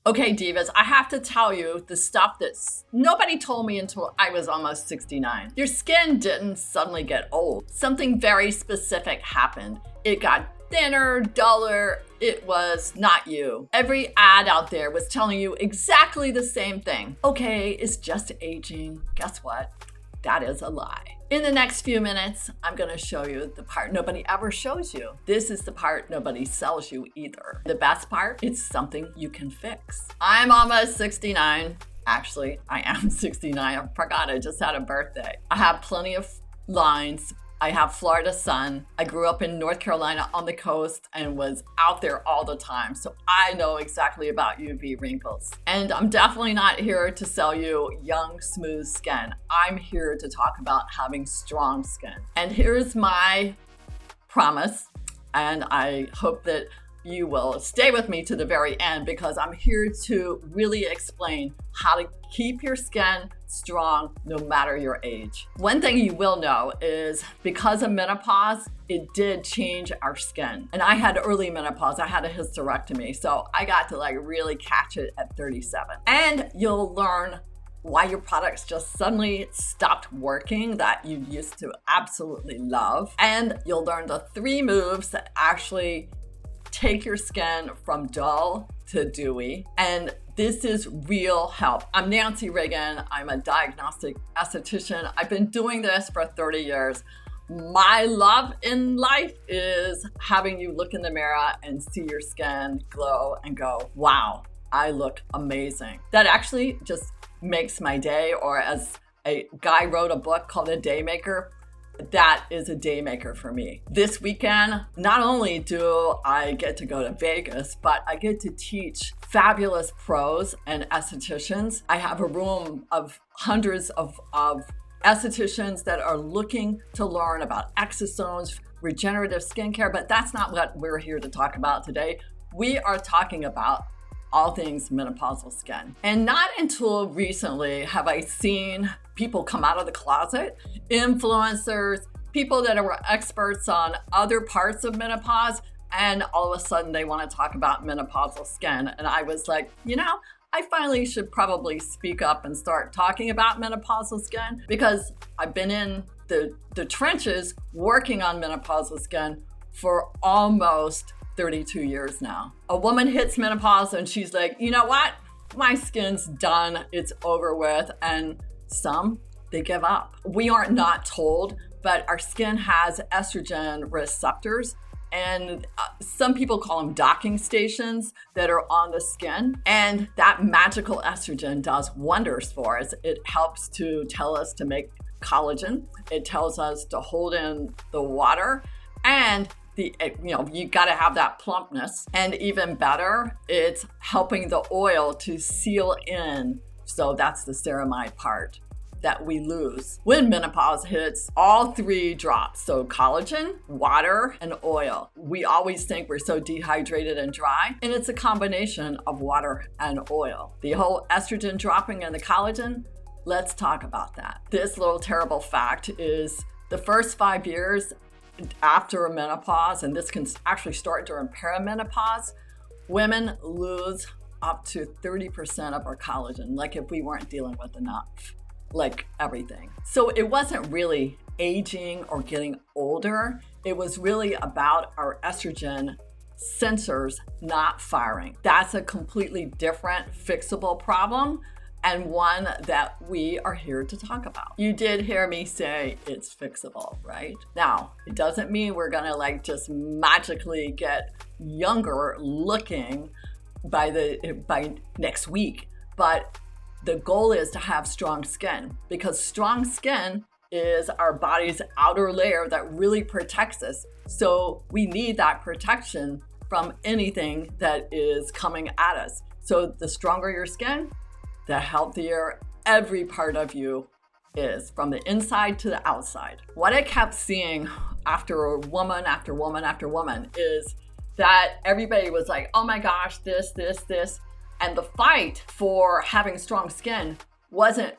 Okay, divas, I have to tell you the stuff that nobody told me until I was almost 69. Your skin didn't suddenly get old. Something very specific happened. It got thinner, duller. It was not you. Every ad out there was telling you exactly the same thing. Okay, it's just aging. Guess what? That is a lie. In the next few minutes, I'm going to show you the part nobody ever shows you. This is the part nobody sells you either. The best part, it's something you can fix. I'm almost 69. Actually, I am 69. I forgot I just had a birthday. I have plenty of lines. I have Florida sun. I grew up in North Carolina on the coast and was out there all the time. So I know exactly about UV wrinkles. And I'm definitely not here to sell you young, smooth skin. I'm here to talk about having strong skin. And here's my promise. And I hope that you will stay with me to the very end because I'm here to really explain how to keep your skin strong no matter your age. One thing you will know is because of menopause, it did change our skin. And I had early menopause. I had a hysterectomy. So I got to really catch it at 37. And you'll learn why your products just suddenly stopped working that you used to absolutely love. And you'll learn the 3 moves that actually take your skin from dull to dewy. And this is real help. I'm Nancy Regan. I'm a diagnostic esthetician. I've been doing this for 30 years. My love in life is having you look in the mirror and see your skin glow and go, wow, I look amazing. That actually just makes my day, or as a guy wrote a book called A Day Maker, that is a day maker for me. This weekend, not only do I get to go to Vegas, but I get to teach fabulous pros and estheticians. I have a room of hundreds of estheticians that are looking to learn about exosomes, regenerative skincare, but that's not what we're here to talk about today. We are talking about all things menopausal skin. And not until recently have I seen people come out of the closet, influencers, people that are experts on other parts of menopause, and all of a sudden they want to talk about menopausal skin. And I was like, I finally should probably speak up and start talking about menopausal skin because I've been in the trenches working on menopausal skin for almost 32 years now. A woman hits menopause and she's like, you know what? My skin's done. It's over with. And some, they give up. We aren't not told, but our skin has estrogen receptors. And some people call them docking stations that are on the skin. And that magical estrogen does wonders for us. It helps to tell us to make collagen. It tells us to hold in the water. And you got to have that plumpness. And even better, it's helping the oil to seal in. So that's the ceramide part that we lose. When menopause hits, all 3 drops. So collagen, water, and oil. We always think we're so dehydrated and dry, and it's a combination of water and oil. The whole estrogen dropping and the collagen, let's talk about that. This little terrible fact is the first 5 years after menopause, and this can actually start during perimenopause, women lose up to 30% of our collagen, like if we weren't dealing with enough, like everything. So it wasn't really aging or getting older. It was really about our estrogen sensors not firing. That's a completely different fixable problem, and one that we are here to talk about. You did hear me say it's fixable, right? Now, it doesn't mean we're gonna just magically get younger looking by next week, but the goal is to have strong skin, because strong skin is our body's outer layer that really protects us. So we need that protection from anything that is coming at us. So the stronger your skin, the healthier every part of you is, from the inside to the outside. What I kept seeing after woman after woman after woman is that everybody was like, oh my gosh, this. And the fight for having strong skin wasn't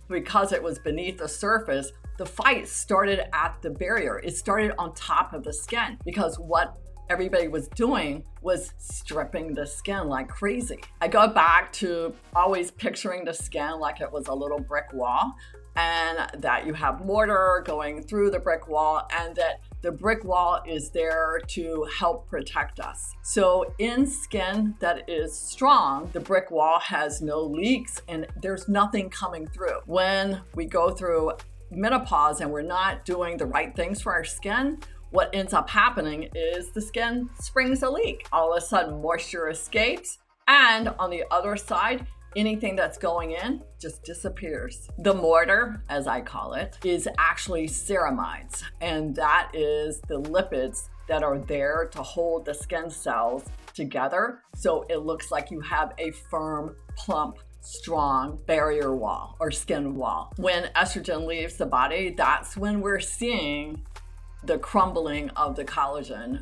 because it was beneath the surface. The fight started at the barrier. It started on top of the skin, because what everybody was doing was stripping the skin like crazy. I go back to always picturing the skin like it was a little brick wall, and that you have mortar going through the brick wall, and that the brick wall is there to help protect us. So in skin that is strong, the brick wall has no leaks and there's nothing coming through. When we go through menopause and we're not doing the right things for our skin, what ends up happening is the skin springs a leak. All of a sudden moisture escapes, and on the other side, anything that's going in just disappears. The mortar, as I call it, is actually ceramides, and that is the lipids that are there to hold the skin cells together, so it looks like you have a firm, plump, strong barrier wall or skin wall. When estrogen leaves the body, that's when we're seeing the crumbling of the collagen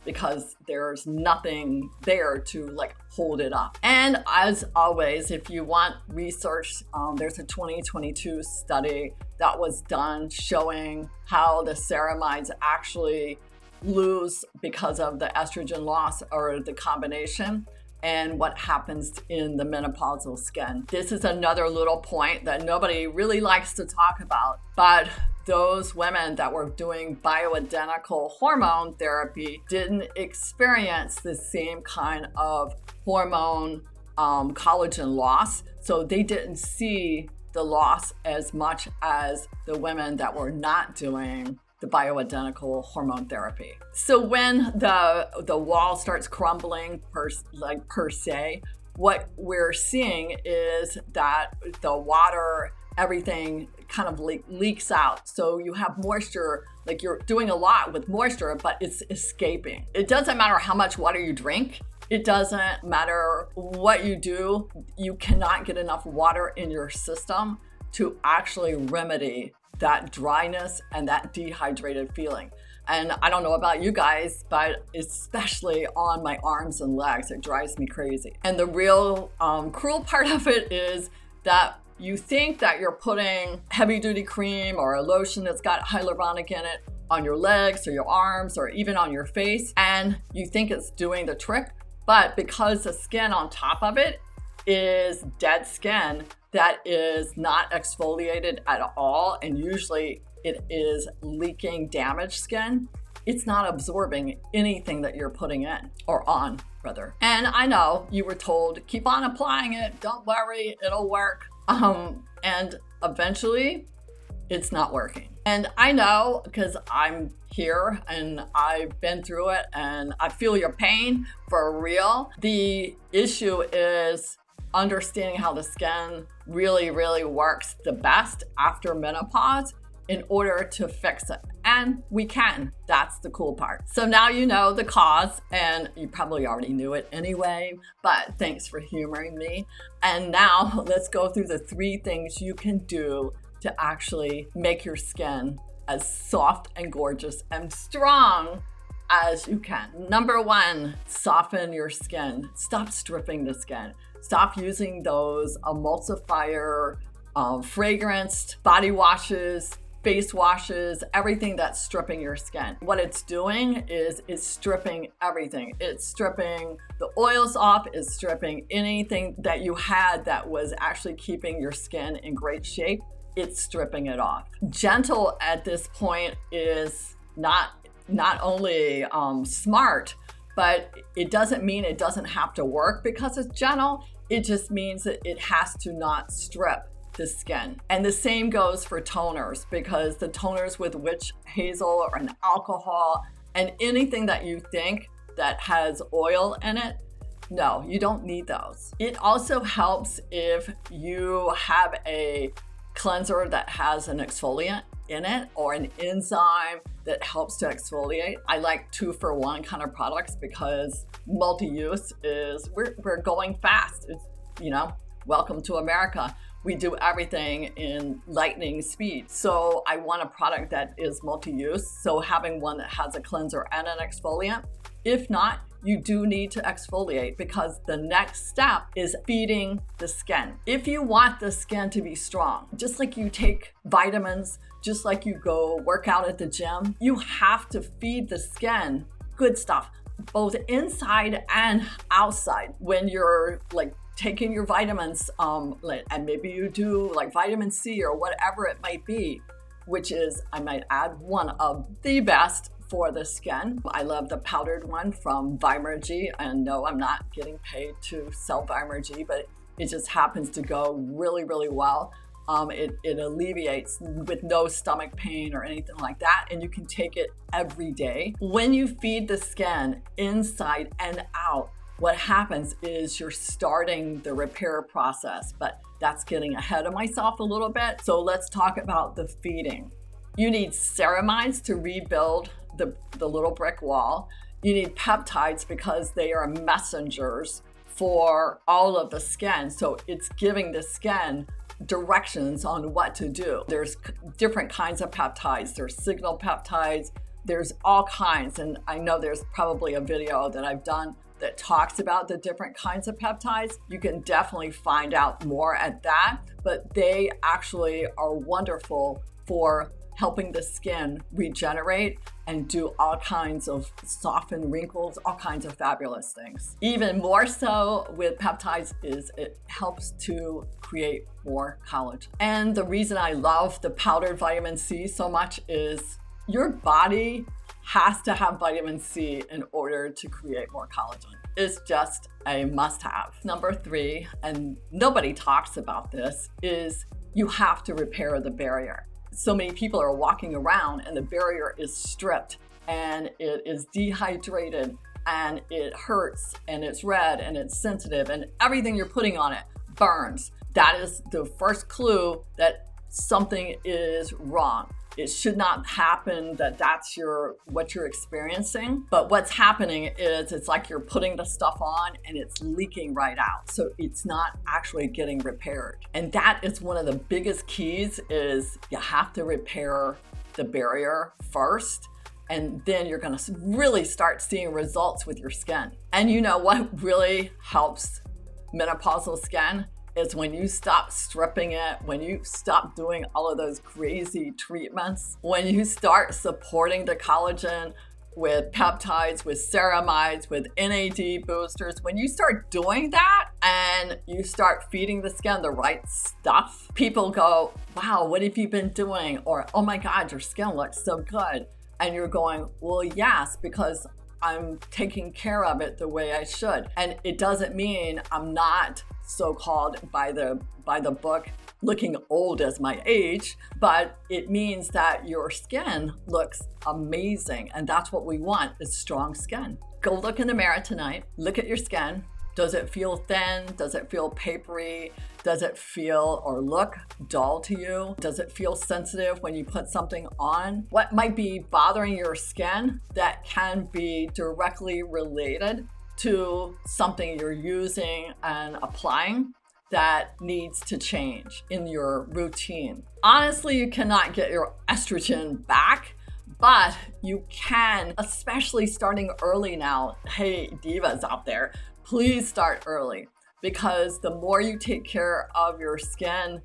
because there's nothing there to like hold it up. And as always, if you want research, there's a 2022 study that was done showing how the ceramides actually lose because of the estrogen loss or the combination, and what happens in the menopausal skin. This is another little point that nobody really likes to talk about, but those women that were doing bioidentical hormone therapy didn't experience the same kind of hormone collagen loss. So they didn't see the loss as much as the women that were not doing the bioidentical hormone therapy. So when the wall starts crumbling per se, what we're seeing is that the water, everything kind of leaks out. So you have moisture, like you're doing a lot with moisture, but it's escaping. It doesn't matter how much water you drink. It doesn't matter what you do. You cannot get enough water in your system to actually remedy that dryness and that dehydrated feeling. And I don't know about you guys, but especially on my arms and legs, it drives me crazy. And the real cruel part of it is that you think that you're putting heavy duty cream or a lotion that's got hyaluronic in it on your legs or your arms or even on your face, and you think it's doing the trick. But because the skin on top of it is dead skin that is not exfoliated at all, and usually it is leaking damaged skin, it's not absorbing anything that you're putting in or on, rather. And I know you were told, keep on applying it, don't worry, it'll work. And eventually it's not working. And I know because I'm here and I've been through it and I feel your pain for real. The issue is understanding how the skin really, really works the best after menopause in order to fix it. And we can. That's the cool part. So now you know the cause, and you probably already knew it anyway, but thanks for humoring me. And now let's go through the 3 things you can do to actually make your skin as soft and gorgeous and strong as you can. Number 1, soften your skin. Stop stripping the skin. Stop using those emulsifier, fragranced body washes, face washes, everything that's stripping your skin. What it's doing is it's stripping everything. It's stripping the oils off, it's stripping anything that you had that was actually keeping your skin in great shape. It's stripping it off. Gentle at this point is not only smart, but it doesn't mean it doesn't have to work because it's gentle. It just means that it has to not strip the skin. And the same goes for toners, because the toners with witch hazel or an alcohol and anything that you think that has oil in it, no, you don't need those. It also helps if you have a cleanser that has an exfoliant in it or an enzyme that helps to exfoliate. I like 2-for-1 kind of products because multi-use is, we're going fast. It's, welcome to America. We do everything in lightning speed. So I want a product that is multi-use. So having one that has a cleanser and an exfoliant. If not, you do need to exfoliate because the next step is feeding the skin. If you want the skin to be strong, just like you take vitamins, just like you go work out at the gym, you have to feed the skin good stuff, both inside and outside. When you're like taking your vitamins, and maybe you do like vitamin C or whatever it might be, which is, I might add, one of the best for the skin. I love the powdered one from Vimergy, and no, I'm not getting paid to sell Vimergy, but it just happens to go really, really well. It alleviates with no stomach pain or anything like that, and you can take it every day. When you feed the skin inside and out, what happens is you're starting the repair process, but that's getting ahead of myself a little bit. So let's talk about the feeding. You need ceramides to rebuild the little brick wall. You need peptides because they are messengers for all of the skin. So it's giving the skin directions on what to do. There's different kinds of peptides. There's signal peptides. There's all kinds. And I know there's probably a video that I've done that talks about the different kinds of peptides. You can definitely find out more at that, but they actually are wonderful for helping the skin regenerate and do all kinds of soften wrinkles, all kinds of fabulous things. Even more so with peptides is it helps to create more collagen. And the reason I love the powdered vitamin C so much is your body has to have vitamin C in order to create more collagen. It's just a must-have. Number 3, and nobody talks about this, is you have to repair the barrier. So many people are walking around and the barrier is stripped and it is dehydrated and it hurts and it's red and it's sensitive and everything you're putting on it burns. That is the first clue that something is wrong. It should not happen that that's what you're experiencing. But what's happening is it's like you're putting the stuff on and it's leaking right out. So it's not actually getting repaired. And that is one of the biggest keys, is you have to repair the barrier first. And then you're gonna really start seeing results with your skin. And you know what really helps menopausal skin? Is when you stop stripping it, when you stop doing all of those crazy treatments, when you start supporting the collagen with peptides, with ceramides, with NAD boosters, when you start doing that and you start feeding the skin the right stuff, people go, wow, what have you been doing? Or, oh my God, your skin looks so good. And you're going, well, yes, because I'm taking care of it the way I should. And it doesn't mean I'm not so-called by the book looking old as my age, but it means that your skin looks amazing. And that's what we want, is strong skin. Go look in the mirror tonight, look at your skin. Does it feel thin? Does it feel papery? Does it feel or look dull to you? Does it feel sensitive when you put something on? What might be bothering your skin that can be directly related to something you're using and applying that needs to change in your routine? Honestly, you cannot get your estrogen back, but you can, especially starting early now. Hey, divas out there, please start early, because the more you take care of your skin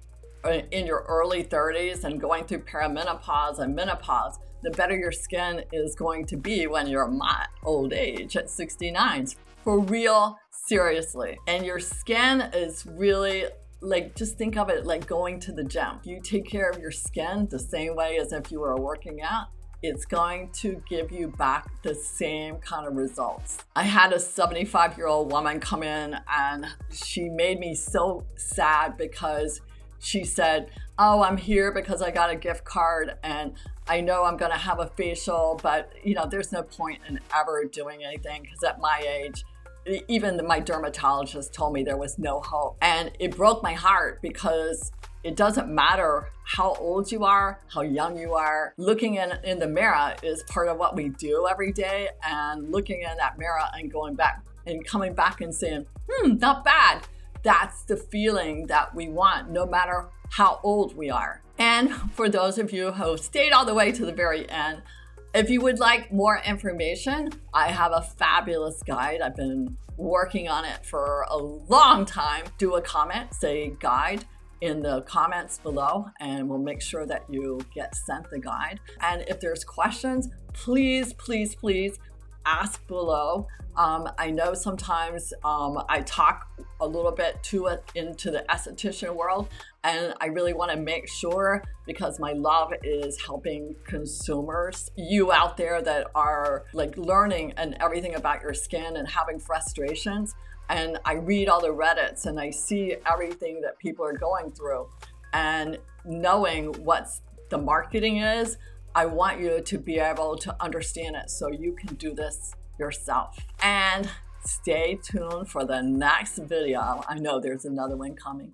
in your early 30s and going through perimenopause and menopause, the better your skin is going to be when you're my old age at 69. For real, seriously. And your skin is really like, just think of it like going to the gym. You take care of your skin the same way as if you were working out, it's going to give you back the same kind of results. I had a 75-year-old woman come in and she made me so sad because she said, oh, I'm here because I got a gift card and I know I'm gonna have a facial, but there's no point in ever doing anything because at my age, even my dermatologist told me there was no hope. And it broke my heart because it doesn't matter how old you are, how young you are. Looking in the mirror is part of what we do every day, and looking in that mirror and going back and coming back and saying, not bad. That's the feeling that we want, no matter how old we are. And for those of you who stayed all the way to the very end, if you would like more information, I have a fabulous guide. I've been working on it for a long time. Do a comment, say guide in the comments below, and we'll make sure that you get sent the guide. And if there's questions, please, please, please ask below. I know sometimes I talk a little bit into the esthetician world, and I really want to make sure, because my love is helping consumers, you out there that are like learning and everything about your skin and having frustrations. And I read all the Reddits and I see everything that people are going through, and knowing what's the marketing is, I want you to be able to understand it so you can do this yourself. And stay tuned for the next video. I know there's another one coming.